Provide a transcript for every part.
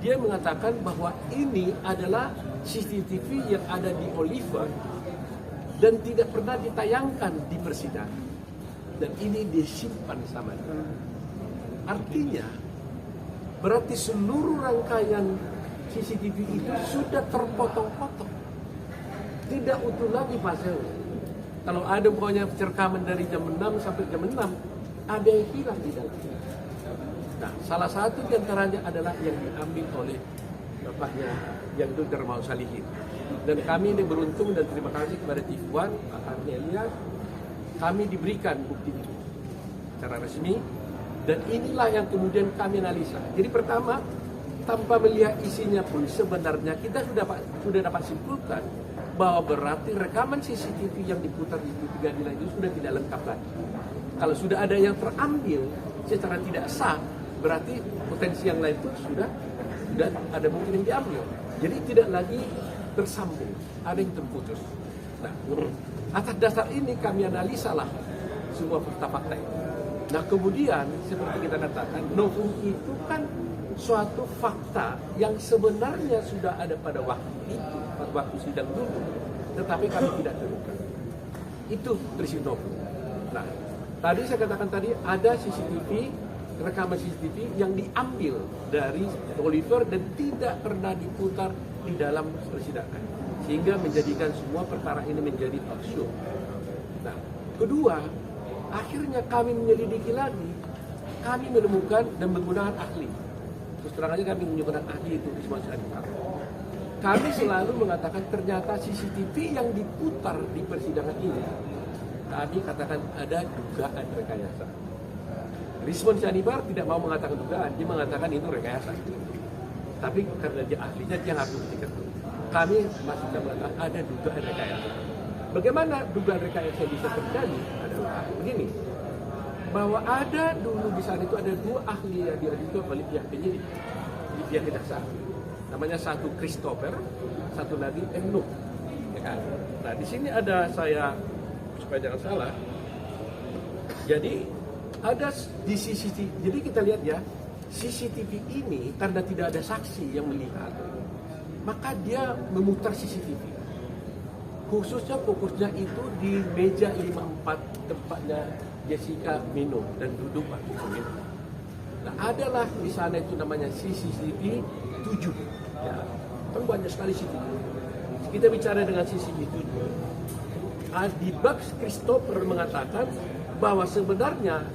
dia mengatakan bahwa ini adalah CCTV yang ada di Oliver dan tidak pernah ditayangkan di persidangan. Dan ini disimpan sama dia. Artinya, berarti seluruh rangkaian CCTV itu sudah terpotong-potong. Tidak utuh lagi pasalnya. Kalau ada pokoknya rekaman dari jam 6 sampai jam 6, ada yang hilang di dalam. Nah, salah satu di antaranya adalah yang diambil oleh bapaknya yang Dr. Maud Salihin. Dan kami ini beruntung dan terima kasih kepada TV1, Pak Arnelia, kami diberikan bukti ini secara resmi. Dan inilah yang kemudian kami analisa. Jadi pertama, tanpa melihat isinya pun sebenarnya kita sudah dapat simpulkan bahwa berarti rekaman CCTV yang diputar di pengadilan itu sudah tidak lengkap lagi. Kalau sudah ada yang terambil secara tidak sah, berarti potensi yang lain pun sudah ada mungkin yang diambil. Jadi tidak lagi tersambung, ada yang terputus. Nah, atas dasar ini kami analisalah semua fakta-fakta itu. Nah, kemudian seperti kita katakan, novum itu kan suatu fakta yang sebenarnya sudah ada pada waktu itu, pada waktu sidang dulu, tetapi kami tidak temukan. Itu prinsip novum. Nah, tadi saya katakan tadi ada CCTV, rekaman CCTV yang diambil dari Oliver dan tidak pernah diputar di dalam persidangan, sehingga menjadikan semua perkara ini menjadi talk show. Nah, kedua, akhirnya kami menyelidiki lagi, kami menemukan dan menggunakan ahli. Terus terang aja kami menggunakan ahli itu di semua syarikat. Kami selalu mengatakan ternyata CCTV yang diputar di persidangan ini, kami katakan ada dugaan rekayasa. Rizwan Syahribar tidak mau mengatakan dugaan, dia mengatakan itu rekayasa. Tapi karena dia ahlinya, dia harus buktikan. Kami masih mengatakan ada dugaan rekayasa. Bagaimana dugaan rekayasa bisa terjadi? Adalah begini, bahwa ada dulu di sana itu ada dua ahli yang diajukan oleh pihak penyidik, di pihak kejaksaan. Namanya satu Christopher, satu lagi Nuh. Ya kan? Nah, di sini ada saya, supaya jangan salah. Jadi ada di CCTV. Jadi kita lihat ya, CCTV ini karena tidak ada saksi yang melihat, maka dia memutar CCTV. Khususnya fokusnya itu di meja 54 tempatnya Jessica minum dan duduk waktu itu. Nah, adalah di sana itu namanya CCTV 7. Ya, kan banyak sekali CCTV. Kita bicara dengan CCTV 7. Adibak Christopher mengatakan bahwa sebenarnya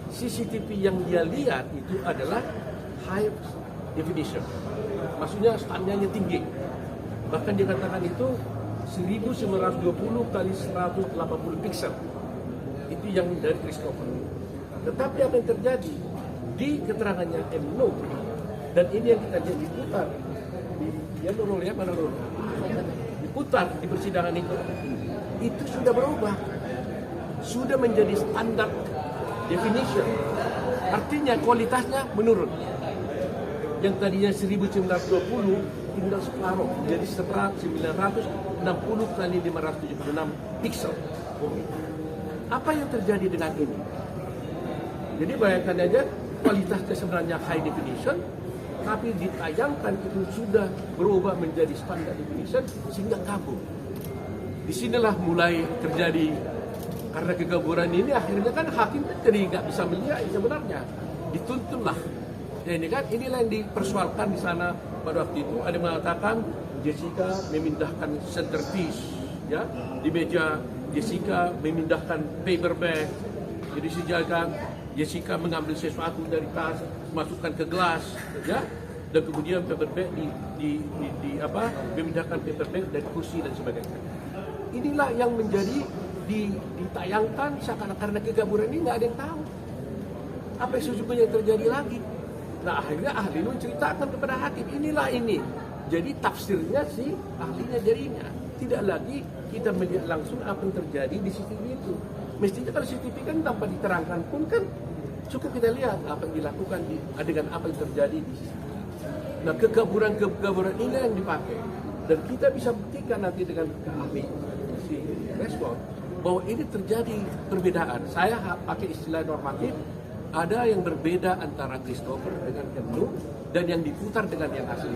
CCTV yang dia lihat itu adalah high definition. Maksudnya standarnya tinggi. Bahkan dia katakan itu 1920 kali 180 pixel. Itu yang dari Christopher. Tetapi apa yang terjadi di keterangannya Nuh, dan ini yang kita jadi diputar dia nol ya, mana nol diputar di persidangan itu sudah berubah, sudah menjadi standar definition. Artinya kualitasnya menurun. Yang tadinya 1920 tinggal separuh, jadi 960 kali 576 pixel. Apa yang terjadi dengan ini? Jadi bayangkan aja, kualitasnya sebenarnya high definition, tapi ditayangkan itu sudah berubah menjadi standar definition sehingga kabur. Disinilah mulai terjadi, karena kegaburan ini akhirnya kan hakim jadi nggak bisa melihat sebenarnya, dituntunlah. Ya ini kan, inilah yang dipersoalkan di sana pada waktu itu. Ada yang mengatakan Jessica memindahkan centerpiece, ya di meja Jessica memindahkan paper bag. Jadi sejalan Jessica mengambil sesuatu dari tas, masukkan ke gelas, ya, dan kemudian paper bag memindahkan paper bag dari kursi dan sebagainya. Inilah yang menjadi ditayangkan seakan-akan, karena kegaburan ini nggak ada yang tahu apa yang sesungguhnya terjadi lagi. Nah, akhirnya ahli menceritakan kepada hakim, inilah ini. Jadi tafsirnya si ahlinya jadinya. Tidak lagi kita melihat langsung apa yang terjadi di CCTV itu. Mestinya kalau CCTV kan tanpa diterangkan pun kan cukup kita lihat apa yang dilakukan dengan apa yang terjadi di CCTV. Nah, kegaburan ini yang dipakai. Dan kita bisa buktikan nanti dengan ahli si respon bahwa ini terjadi perbedaan. Saya pakai istilah normatif, ada yang berbeda antara Christopher dengan Nuh, dan yang diputar dengan yang asli.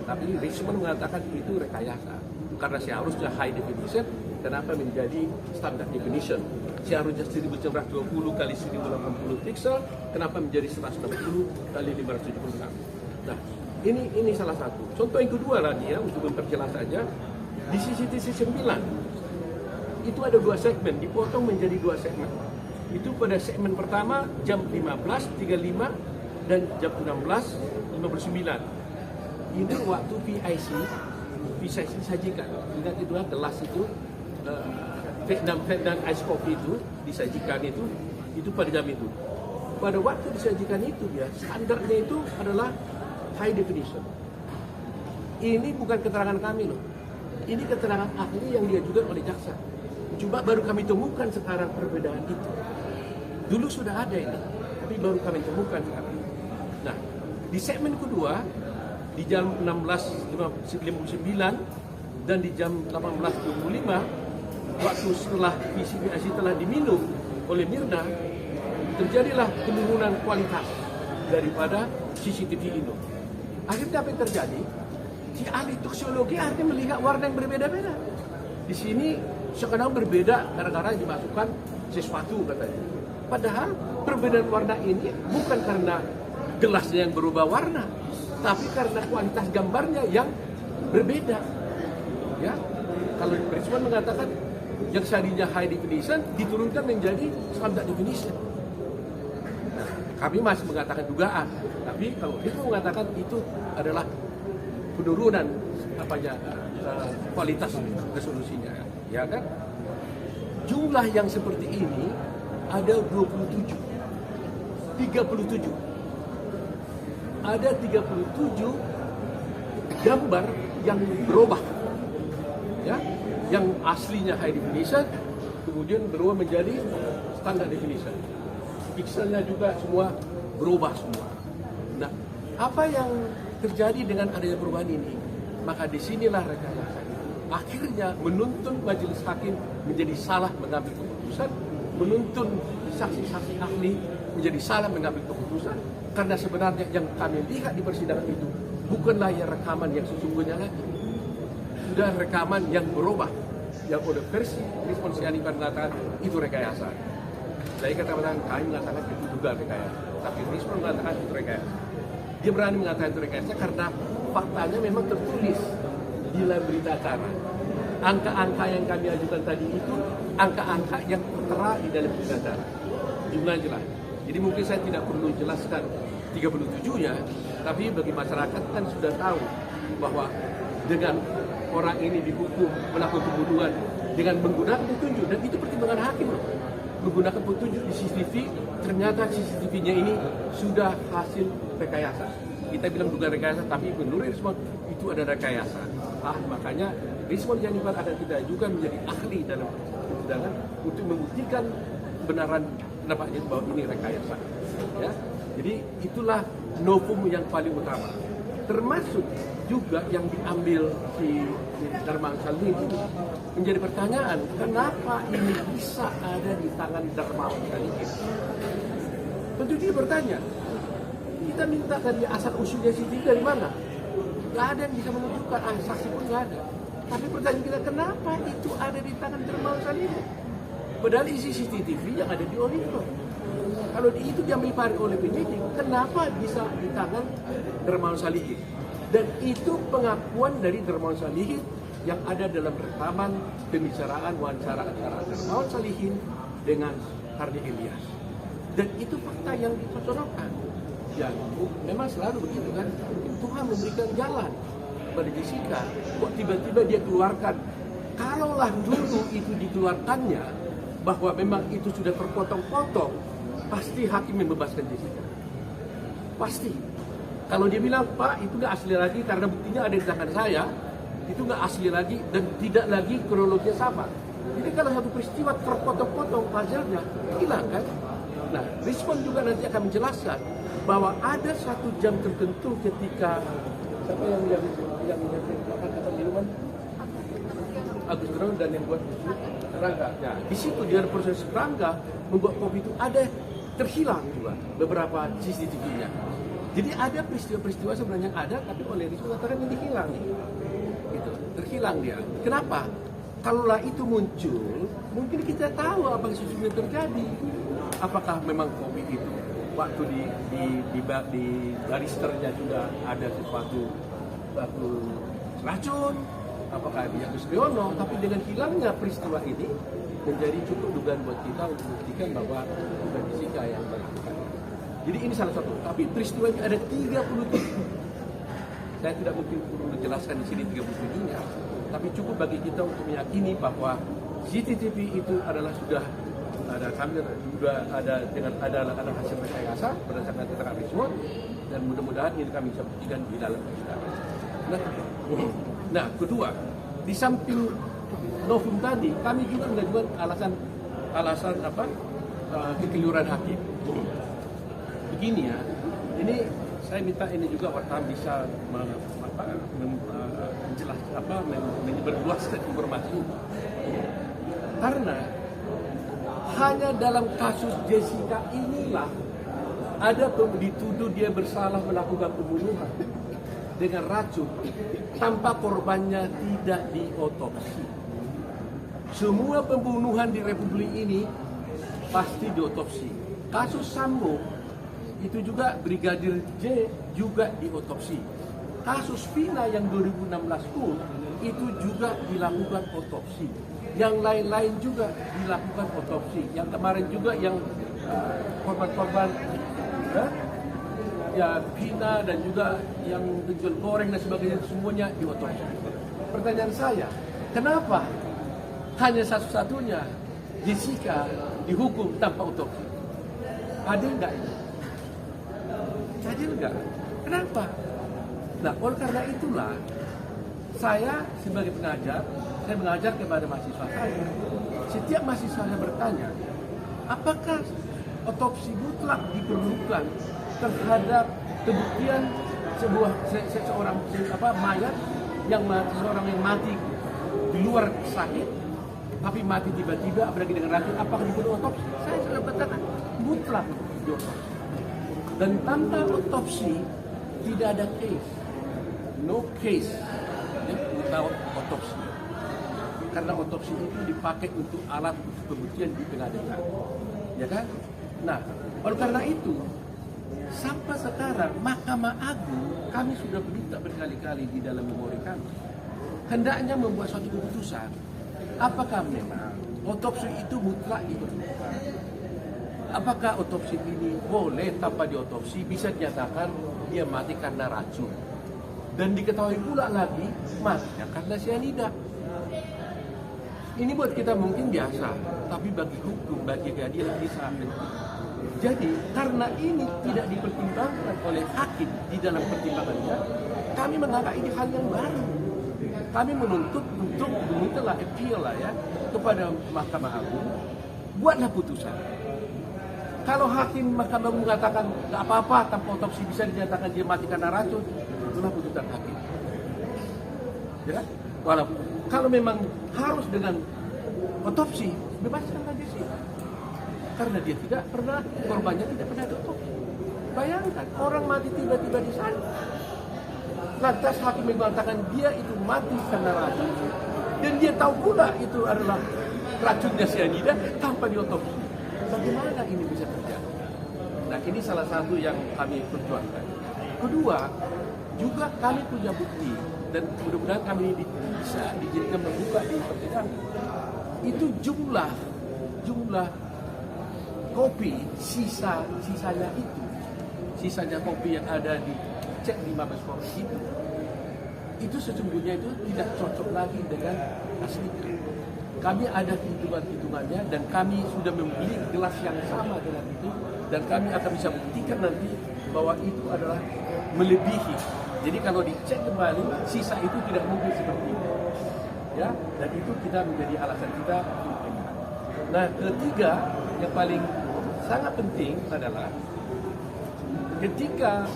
Tapi Richmond mengatakan itu rekayasa. Karena seharusnya high definition, kenapa menjadi standard definition? Seharusnya 1920 kali 1080 pixel, kenapa menjadi 160 kali 576? Nah, ini salah satu. Contoh yang kedua lagi ya, untuk memperjelas saja, di CCTV 9 itu ada 2 segmen, dipotong menjadi 2 segmen. Itu pada segmen pertama jam 15.35 dan jam 16.59. Ini waktu PIC disajikan. Ingat itu lah, gelas itu Vietnam Ice Coffee itu disajikan itu pada jam itu. Pada waktu disajikan itu ya, standarnya itu adalah high definition. Ini bukan keterangan kami loh. Ini keterangan ahli yang diajukan oleh jaksa. Coba baru kami temukan sekarang perbedaan itu. Dulu sudah ada ini, tapi baru kami temukan sekarang. Nah, di segmen kedua di jam 16.59 dan di jam 18.25 waktu setelah PCBIC telah diminum oleh Mirna, terjadilah penurunan kualitas daripada CCTV itu. Akhirnya apa yang terjadi? Si ahli toksologi akhirnya melihat warna yang berbeda-beda. Di sini sekarang berbeda gara-gara dimasukkan sesuatu katanya. Padahal perbedaan warna ini bukan karena gelasnya yang berubah warna, tapi karena kualitas gambarnya yang berbeda. Ya, kalau Richmond mengatakan yang tadinya high definition diturunkan menjadi standard definition. Nah, kami masih mengatakan dugaan, tapi kalau Richmond mengatakan itu adalah penurunan kualitas resolusinya, ya kan? Jumlah yang seperti ini ada 37. Ada 37 gambar yang berubah. Ya, yang aslinya high definition kemudian berubah menjadi standard definition. Pixelnya juga semua berubah semua. Nah, apa yang terjadi dengan adanya perubahan ini? Maka disinilah rekayasa. Akhirnya menuntun majelis hakim menjadi salah mengambil keputusan, menuntun saksi-saksi ahli menjadi salah mengambil keputusan, karena sebenarnya yang kami lihat di persidangan itu bukanlah yang rekaman yang sesungguhnya lagi. Sudah rekaman yang berubah, yang oleh versi Richmond Siani mengatakan itu rekayasa. Saya katakan kami mengatakan itu juga rekayasa, tapi Richmond mengatakan itu rekayasa. Dia berani mengatakan itu rekayasa karena faktanya memang tertulis di dalam berita acara. Angka-angka yang kami ajukan tadi itu angka-angka yang tertera di dalam berita acara. Jumlahnya jelas. Jadi mungkin saya tidak perlu jelaskan 37-nya, tapi bagi masyarakat kan sudah tahu bahwa dengan orang ini dihukum melakukan pembunuhan dengan menggunakan petunjuk, dan itu pertimbangan hakim loh. Menggunakan petunjuk di CCTV, ternyata CCTV-nya ini sudah hasil rekayasa. Kita bilang bukan rekayasa, tapi menurut Richmond itu ada rekayasa. Makanya Richmond Sianipar akan kita juga menjadi ahli dalam persidangan untuk membuktikan kebenaran pendapatnya bahwa ini rekayasa. Ya, jadi itulah novum yang paling utama. Termasuk juga yang diambil di Darmawan Salihin menjadi pertanyaan, kenapa ini bisa ada di tangan Darmawan Salihin? Tentu dia bertanya, kita minta dari asal usulnya CCTV dari mana? Gak ada yang bisa menunjukkan, saksi pun gak ada. Tapi pertanyaan kita, kenapa itu ada di tangan Darmawan Salihin? Padahal isi CCTV yang ada di Oliver. Kalau itu diambil pari oleh penyidik, kenapa bisa di tangan Darmawan Salihin? Dan itu pengakuan dari Darmawan Salihin yang ada dalam rekaman pembicaraan wawancara antara Darmawan Salihin dengan Hardy Ilyas. Dan itu fakta yang dipertontonkan. Ya, memang selalu begitu kan. Tuhan memberikan jalan kepada Jessica. Kok tiba-tiba dia keluarkan? Kalaulah dulu itu dikeluarkannya, bahwa memang itu sudah terpotong-potong, pasti hakim membebaskan Jessica. Pasti. Kalau dia bilang, Pak, itu nggak asli lagi karena buktinya ada di tangan saya, itu nggak asli lagi dan tidak lagi kronologinya sama. Jadi kalau satu peristiwa terpotong-potong puzzle-nya hilang kan? Nah, Richmond juga nanti akan menjelaskan bahwa ada satu jam tertentu ketika siapa yang kata minuman Agus Gunawan dan yang buat Rangga. Nah, di situ di proses Rangga membuat kopi itu ada terhilang juga beberapa CCTV-nya. Jadi ada peristiwa-peristiwa sebenarnya yang ada, tapi oleh Risma mengatakan ini hilang, gitu, terhilang dia. Kenapa? Kalaulah itu muncul, mungkin kita tahu apa yang sesungguhnya terjadi. Apakah memang kopi itu waktu di baristernya juga ada sesuatu racun? Apakah dia Kusriono? Tapi dengan hilangnya peristiwa ini menjadi cukup dugaan buat kita untuk membuktikan bahwa bukan Jessica yang melakukan. Jadi ini salah satu. Tapi peristiwa ini ada 37. Saya tidak mungkin menjelaskan di sini 37-nya. Tapi cukup bagi kita untuk meyakini bahwa CCTV itu adalah sudah ada kamera, sudah ada dengan ada hasil rekayasa berdasarkan keterangan Risma, dan mudah-mudahan ini kami bisa buktikan di dalam persidangan. Nah, kedua, di samping novum tadi, kami juga mengajukan alasan kekeliruan hakim. Begini ya, ini saya minta ini juga wartawan bisa berluaskan informasi, karena hanya dalam kasus Jessica inilah ada dituduh dia bersalah melakukan pembunuhan dengan racun tanpa korbannya tidak diotopsi. Semua pembunuhan di Republik ini pasti diotopsi. Kasus Sambo itu juga Brigadir J juga diotopsi. Kasus Vina yang 2016 pun itu juga dilakukan otopsi. Yang lain-lain juga dilakukan otopsi. Yang kemarin juga yang korban-korban ya Vina dan juga yang penjual goreng dan sebagainya semuanya diotopsi. Pertanyaan saya, kenapa hanya satu-satunya Jessica dihukum tanpa otopsi? Adil nggak ini? Adil nggak? Kenapa? Nah, oleh karena itulah saya sebagai pengajar, saya mengajar kepada mahasiswa saya. Setiap mahasiswa saya bertanya, apakah otopsi mutlak diperlukan terhadap kebuktian seseorang mayat seseorang yang mati di luar sakit, tapi mati tiba-tiba apalagi dengan racun, apakah diperlukan otopsi? Saya sudah katakan mutlak diotopsi. Dan tanpa otopsi tidak ada case, no case without otopsi. Karena otopsi itu dipakai untuk alat pembuktian di pengadilan, ya kan? Nah, oleh karena itu sampai sekarang Mahkamah Agung kami sudah minta berkali-kali di dalam memori kami hendaknya membuat suatu keputusan. Apakah memang otopsi itu mutlak diperlukan? Apakah otopsi ini boleh tanpa diotopsi bisa dinyatakan dia mati karena racun? Dan diketahui pula lagi matinya karena cyanida. Ini buat kita mungkin biasa, tapi bagi hukum, bagi keadilan ini sangat penting. Jadi karena ini tidak dipertimbangkan oleh hakim di dalam pertimbangannya, kami menganggap ini hal yang baru. Kami menuntut untuk memintalah appeal lah ya kepada Mahkamah Agung, buatlah putusan. Kalau hakim Mahkamah Agung mengatakan nggak apa-apa tanpa otopsi bisa dinyatakan dia mati karena racun, itulah putusan hakim. Ya, walaupun kalau memang harus dengan otopsi, bebaskanlah dia sih. Karena dia tidak pernah, korbannya tidak pernah diotopsi. Bayangkan, orang mati tiba-tiba di sana. Lantas hakim mengatakan dia itu mati karena racun, dan dia tahu pula itu adalah racunnya cyanida tanpa diotopsi. Bagaimana ini bisa terjadi? Nah, ini salah satu yang kami perjuangkan. Kedua, juga kami punya bukti, dan mudah-mudahan kami bisa dijadikan membuka di persidangan. Itu jumlah kopi sisanya kopi yang ada di cek di Mabes Polri itu sesungguhnya itu tidak cocok lagi dengan aslinya. Kami ada hitungannya dan kami sudah membeli gelas yang sama dengan itu, dan kami akan bisa buktikan nanti bahwa itu adalah melebihi. Jadi kalau dicek kembali sisa itu tidak mungkin seperti itu. Ya, dan itu kita menjadi alasan kita untuk ini. Nah, ketiga yang paling sangat penting adalah ketika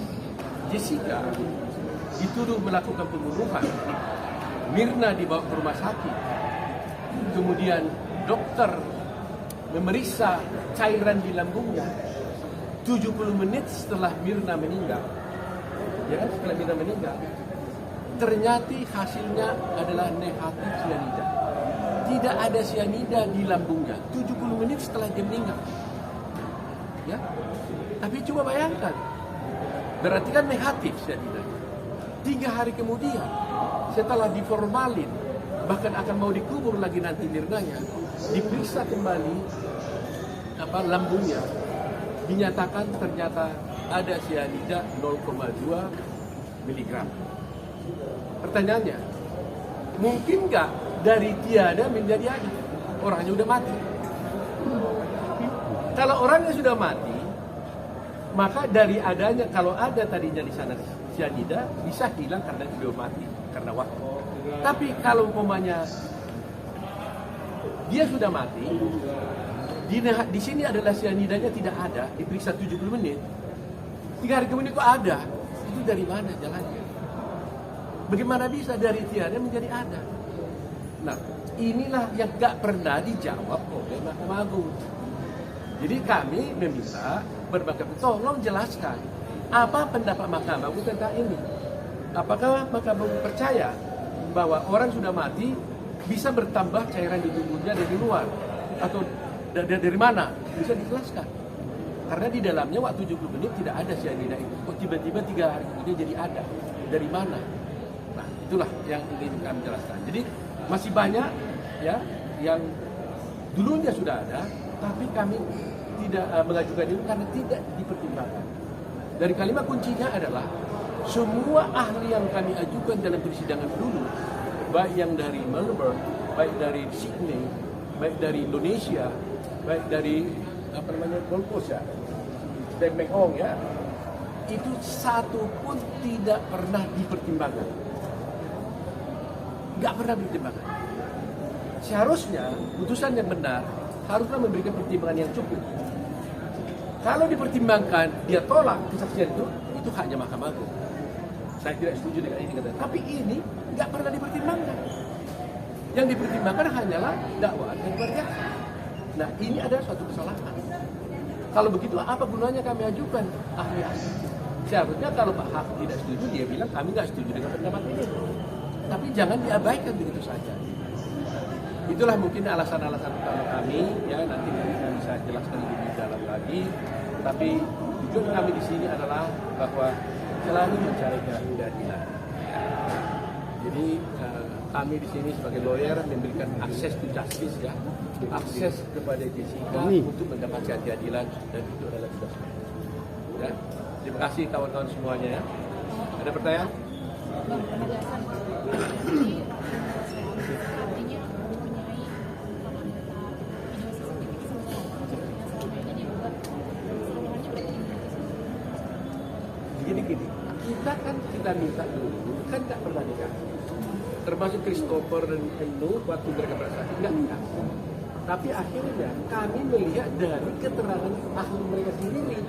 Jessica dituduh melakukan pembunuhan, Mirna dibawa ke rumah sakit, kemudian dokter memeriksa cairan di lambungnya 70 menit setelah Mirna meninggal. ya kan, setelah Mirna meninggal, ternyata hasilnya adalah negatif sianida. Tidak ada sianida di lambungnya 70 menit setelah dia meninggal. Ya, tapi coba bayangkan, berarti kan negatif sianida. 3 hari kemudian, setelah diformalin, bahkan akan mau dikubur lagi nanti Mirnanya, diperiksa kembali lambungnya, dinyatakan ternyata ada sianida 0,2 miligram. Pertanyaannya, mungkin nggak dari tiada menjadi ada? Orangnya udah mati. Kalau orangnya sudah mati, maka dari adanya, kalau ada tadinya di sana sianida, bisa hilang karena sudah mati, karena waktu. Tapi kalau umpamanya dia sudah mati, di sini adalah sianidanya tidak ada, diperiksa 70 menit, 3 hari kemudian kok ada, itu dari mana jalannya? Bagaimana bisa dari tiada menjadi ada? Nah, inilah yang gak pernah dijawab oleh Mahkamah Agung. Jadi kami meminta berbagai, tolong jelaskan apa pendapat Mahkamah Agung tentang ini. Apakah Mahkamah Agung percaya bahwa orang sudah mati bisa bertambah cairan di tubuhnya dari luar, atau dari mana? Bisa dijelaskan. Karena di dalamnya waktu 70 menit tidak ada sianida itu. Kok tiba-tiba 3 hari kemudian jadi ada? Dari mana? Nah, itulah yang ingin kami jelaskan. Jadi masih banyak ya yang dulunya sudah ada, tapi kami tidak mengajukan itu karena tidak dipertimbangkan. Dari kalimat kuncinya adalah semua ahli yang kami ajukan dalam persidangan dulu, baik yang dari Melbourne, baik dari Sydney, baik dari Indonesia, baik dari Gold Coast ya, Deng Meng Ong ya, itu satu pun tidak pernah dipertimbangkan. Nggak pernah dipertimbangkan. Seharusnya putusan yang benar haruslah memberikan pertimbangan yang cukup. Kalau dipertimbangkan, dia tolak kesaksian itu haknya Mahkamah Agung. Saya tidak setuju dengan ini. Tapi ini nggak pernah dipertimbangkan. Yang dipertimbangkan hanyalah dakwaan dan keluarga. Nah, ini adalah suatu kesalahan. Kalau begitu, apa gunanya kami ajukan ahli-ahli? Seharusnya kalau Pak Hak tidak setuju, dia bilang kami nggak setuju dengan pendapat ini. Tapi jangan diabaikan begitu saja. Itulah mungkin alasan-alasan utama kami, ya nanti kita bisa jelaskan lebih dalam lagi. Tapi tujuan kami di sini adalah bahwa selalu mencari keadilan. Jadi kami di sini sebagai lawyer memberikan akses to justice ya, akses kepada Jessica untuk mendapatkan keadilan, dan itu adalah tugas kami. Ya, terima kasih kawan-kawan semuanya ya. Ada pertanyaan? Gini, kita minta dulu, kan tak pernah dikasih. Termasuk Christopher dan Enu waktu mereka bersaksi nggak dikasih. Tapi akhirnya kami melihat dari keterangan ahli mereka sendiri,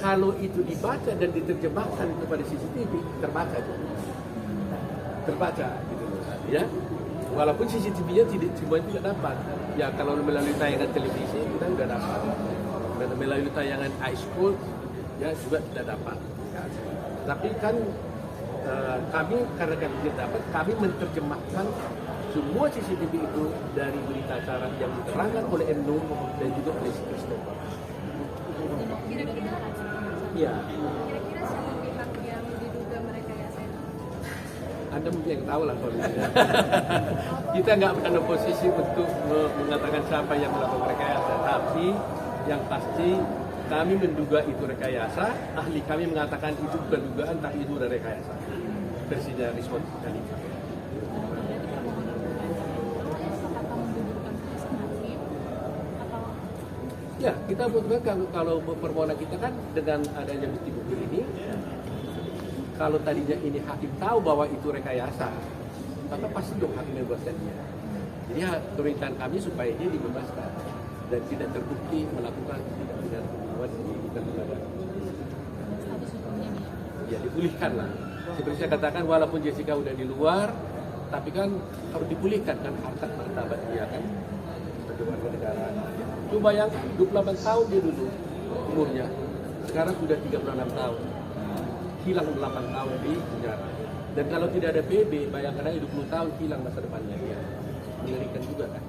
kalau itu dibaca dan diterjemahkan kepada CCTV, terbaca gitu ya. Walaupun CCTV-nya semuanya tidak dapat. Ya kalau melalui tayangan televisi kita sudah dapat, dan melalui tayangan iSchool ya juga tidak dapat. Tapi kan kami karena kami tidak dapat, kami menerjemahkan semua CCTV itu dari berita acara yang diterangkan oleh Enu dan juga oleh Christopher. Iya. Kira-kira siapa pihak yang diduga merekayasa itu? Anda mungkin yang tahu lah kalau kita nggak pada posisi untuk mengatakan siapa yang melakukan rekayasa, tapi yang pasti kami menduga itu rekayasa, ahli kami mengatakan itu bukan dugaan, tapi itu udah rekayasa. Versinya respon dari kami. Ya, kita butuhkan kalau permohonan kita kan dengan adanya bukti bukti ini, kalau tadinya ini hakim tahu bahwa itu rekayasa, maka pasti dong hakim membebaskannya. Jadi permintaan kami supaya dia dibebaskan dan tidak terbukti melakukan tindak pidana pembunuhan dan kepada. Ya dipulihkan lah. Seperti saya katakan, walaupun Jessica udah di luar, tapi kan harus dipulihkan kan harkat martabat dia kan sebagai warga negara. Coba yang 28 tahun dia dulu umurnya, sekarang sudah 36 tahun. hilang 8 tahun di penjara. Dan kalau tidak ada PB, bayangkan aja 20 tahun hilang masa depannya dia. Mengerikan juga kan.